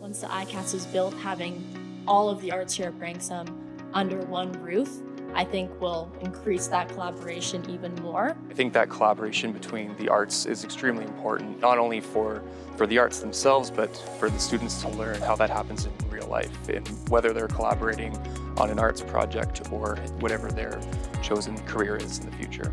Once the ICAST is built, having all of the arts here at Branksome under one roof, I think will increase that collaboration even more. I think that collaboration between the arts is extremely important, not only for the arts themselves, but for the students to learn how that happens in real life, and whether they're collaborating on an arts project or whatever their chosen career is in the future.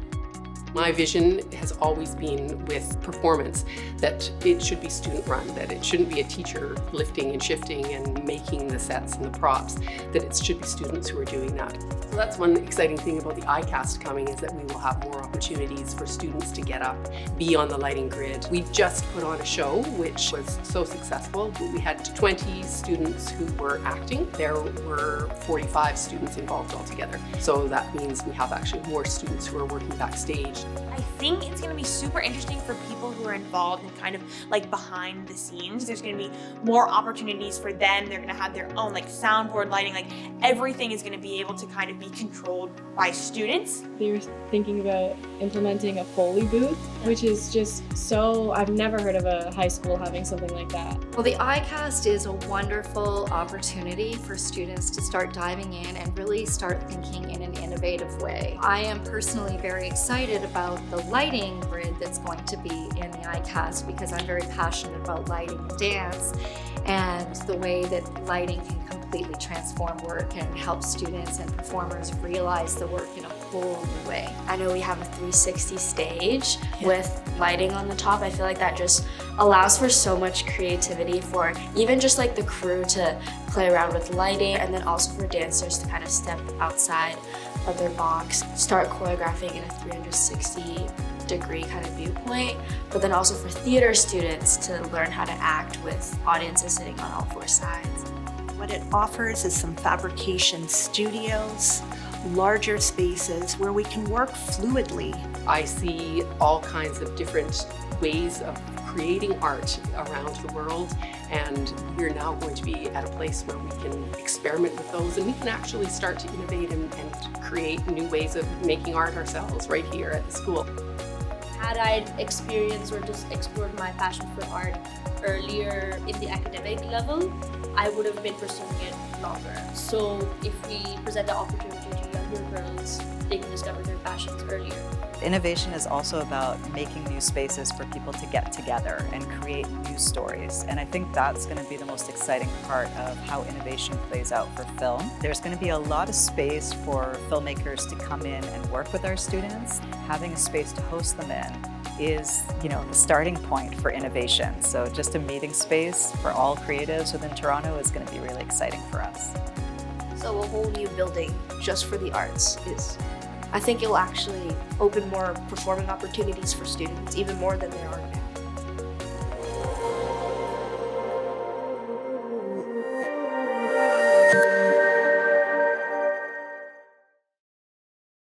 My vision has always been with performance that it should be student run, that it shouldn't be a teacher lifting and shifting and making the sets and the props, that it should be students who are doing that. So that's one exciting thing about the ICAST coming, is that we will have more opportunities for students to get up, be on the lighting grid. We just put on a show which was so successful. We had 20 students who were acting. There were 45 students involved altogether. So that means we have actually more students who are working backstage. I think it's going to be super interesting for people who are involved in kind of like behind the scenes. There's going to be more opportunities for them. They're going to have their own like soundboard lighting, like everything is going to be able to kind of be controlled by students. They were thinking about implementing a Foley booth, which is just so, I've never heard of a high school having something like that. Well, the ICAST is a wonderful opportunity for students to start diving in and really start thinking in an innovative way. I am personally very excited about the lighting grid that's going to be in the ICAST, because I'm very passionate about lighting and dance, and the way that lighting can completely transform work and help students and performers realize the work in a whole new way. I know we have a 360 stage with lighting on the top. I feel like that just allows for so much creativity for even just like the crew to play around with lighting, and then also for dancers to kind of step outside of their box, start choreographing in a 360-degree kind of viewpoint, but then also for theater students to learn how to act with audiences sitting on all four sides. What it offers is some fabrication studios, larger spaces where we can work fluidly. I see all kinds of different ways of creating art around the world, and we're now going to be at a place where we can experiment with those, and we can actually start to innovate and create new ways of making art ourselves right here at the school. Had I experienced or just explored my passion for art earlier in the academic level, I would have been pursuing it longer. So if we present the opportunity to younger girls, they can discover their passions earlier. Innovation is also about making new spaces for people to get together and create new stories. And I think that's going to be the most exciting part of how innovation plays out for film. There's going to be a lot of space for filmmakers to come in and work with our students. Having a space to host them in is, the starting point for innovation. So just a meeting space for all creatives within Toronto is going to be really exciting for us. So a whole new building just for the arts I think it'll actually open more performing opportunities for students, even more than there are now.